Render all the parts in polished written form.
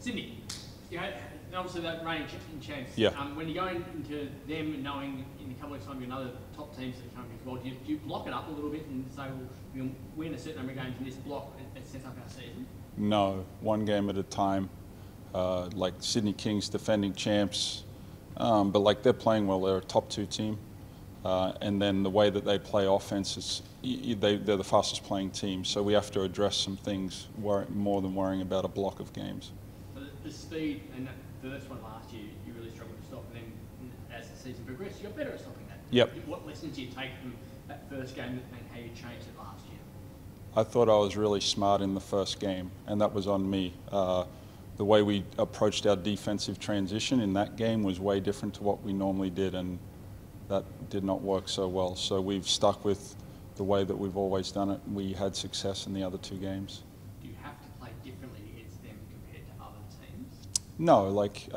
Sydney, you know, and obviously that reigning champs. Yeah. When you go into them knowing in a couple of weeks' time you're another top teams that come as well, do you block it up a little bit and say, well, we'll win a certain number of games in this block and set up our season? No, one game at a time. Like Sydney Kings, defending champs, but like they're playing well. They're a top 2 team, and then the way that they play offense is they're the fastest playing team. So we have to address some things more than worrying about a block of games. The speed and the first one last year, you really struggled to stop, and then as the season progressed, you got better at stopping that. Yep. What lessons do you take from that first game and how you changed it last year? I thought I was really smart in the first game, and that was on me. The way we approached our defensive transition in that game was way different to what we normally did, and that did not work so well. So we've stuck with the way that we've always done it. We had success in the other 2 games. Do you have to play differently against them compared to other teams? No, like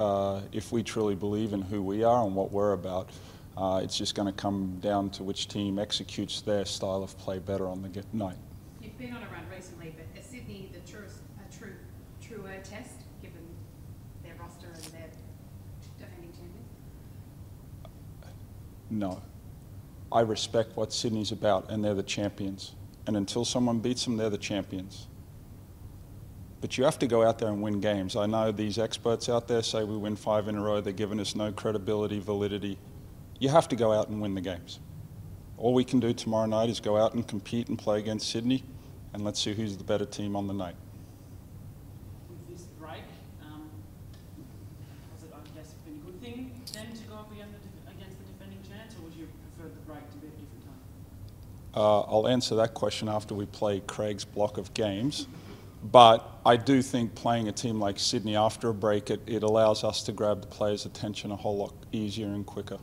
if we truly believe in who we are and what we're about, it's just going to come down to which team executes their style of play better on the night. You've been on a run recently, but is Sydney the truer test, given their roster and their defending champions? No. I respect what Sydney's about, and they're the champions. And until someone beats them, they're the champions. But you have to go out there and win games. I know these experts out there say we win 5 in a row. They're giving us no credibility, validity. You have to go out and win the games. All we can do tomorrow night is go out and compete and play against Sydney, and let's see who's the better team on the night. With this break, has it, I guess, been a good thing then to go up against the defending champs, or would you prefer the break to be at a different time? I'll answer that question after we play Craig's block of games. But I do think playing a team like Sydney after a break, it allows us to grab the players' attention a whole lot easier and quicker.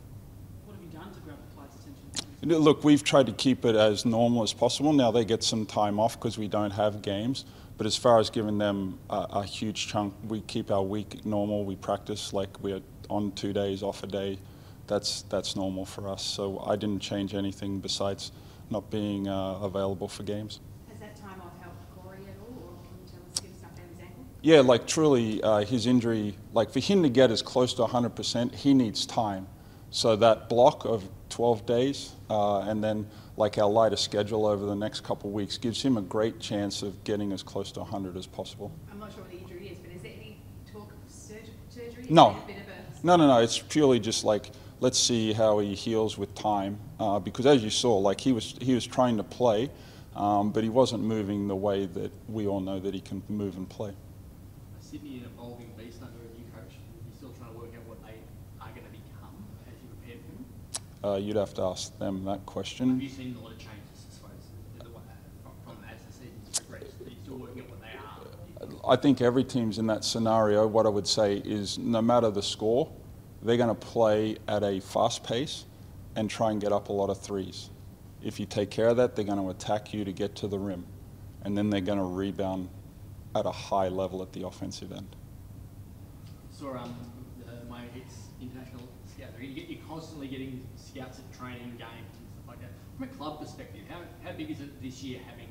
What have you done to grab the players' attention? Look, we've tried to keep it as normal as possible. Now they get some time off because we don't have games. But as far as giving them a huge chunk, we keep our week normal. We practice like we're on 2 days, off a day. That's normal for us. So I didn't change anything besides not being available for games. Has that time off helped Corey at all, or can you give us an update on his ankle? Yeah, like truly his injury, like for him to get as close to 100%, he needs time. So that block of 12 days and then like our lighter schedule over the next couple of weeks gives him a great chance of getting as close to 100 as possible. I'm not sure what the injury is, but is there any talk of surgery? No. Is there a bit of a... No. It's purely just like, let's see how he heals with time. Because as you saw, like he was trying to play, but he wasn't moving the way that we all know that he can move and play. Sydney an evolving beast under a new coach. You're still trying to work out what they are going to become as you prepare for them? You'd have to ask them that question. Have you seen a lot of changes, I suppose, from as the season's progressed? Are you still working out what they are? I think every team's in that scenario. What I would say is no matter the score, they're going to play at a fast pace and try and get up a lot of threes. If you take care of that, they're going to attack you to get to the rim. And then they're going to rebound at a high level at the offensive end. Saw my Hits international scout. You're constantly getting scouts at training games and stuff like that. From a club perspective, how big is it this year having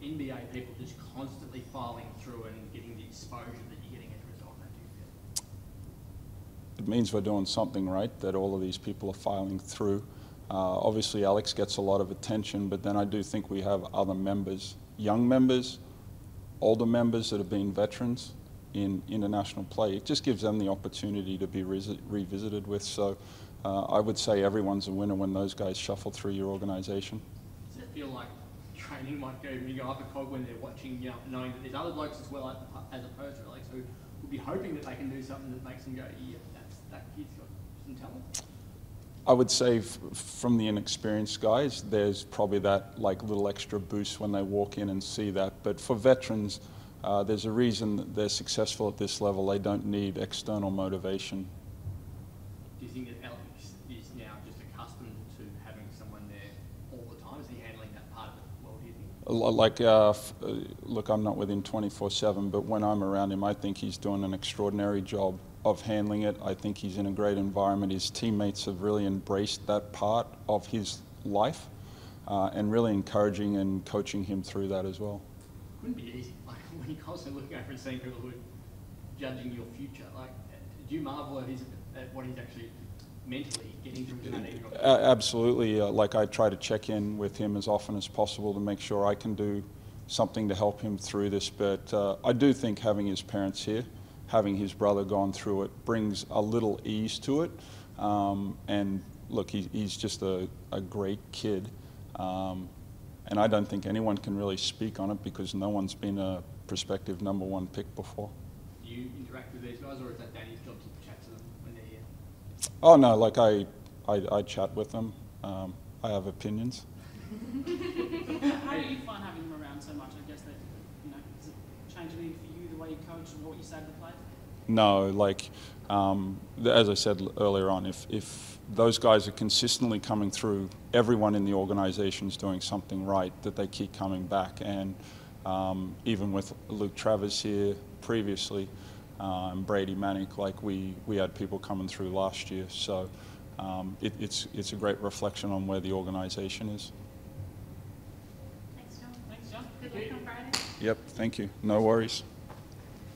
NBA people just constantly filing through and getting the exposure that you're getting as a result of that, do you feel? It means we're doing something right, that all of these people are filing through. Obviously Alex gets a lot of attention, but then I do think we have other members, young members, older members that have been veterans in international play. It just gives them the opportunity to be revisited with. So I would say everyone's a winner when those guys shuffle through your organization. Does it feel like training might go up a cog when they're watching, you know, knowing that there's other blokes as well as opposed to Alex who will be hoping that they can do something that makes them go, yeah, that kid's got some talent? I would say from the inexperienced guys, there's probably that like little extra boost when they walk in and see that. But for veterans, there's a reason that they're successful at this level. They don't need external motivation. Do you think that Alex is now just accustomed to having someone there all the time? Is he handling that part of it well, do you think? Like, look, I'm not with him 24/7, but when I'm around him, I think he's doing an extraordinary job of handling it. I think he's in a great environment. His teammates have really embraced that part of his life and really encouraging and coaching him through that as well. Couldn't be easy. Like when you're constantly looking over and seeing people who judging your future? Like, do you marvel at what he's actually mentally getting through to that even? Absolutely. Like, I try to check in with him as often as possible to make sure I can do something to help him through this. But I do think having his parents here, having his brother gone through it, brings a little ease to it. And look, he's just a great kid. And I don't think anyone can really speak on it because no one's been a prospective #1 pick before. Do you interact with these guys, or is that Danny's job to chat to them when they're here? Oh no, like I chat with them. I have opinions. How do you find having them around so much? I guess that, does it change anything for you, the way you coach and what you say to the players? No, like, as I said earlier on, if those guys are consistently coming through, everyone in the organisation is doing something right, that they keep coming back. And even with Luke Travers here previously, and Brady Manick, like we had people coming through last year. So it's a great reflection on where the organisation is. Thanks, John. Thanks, John. Good luck on Friday. Yep, thank you. No worries.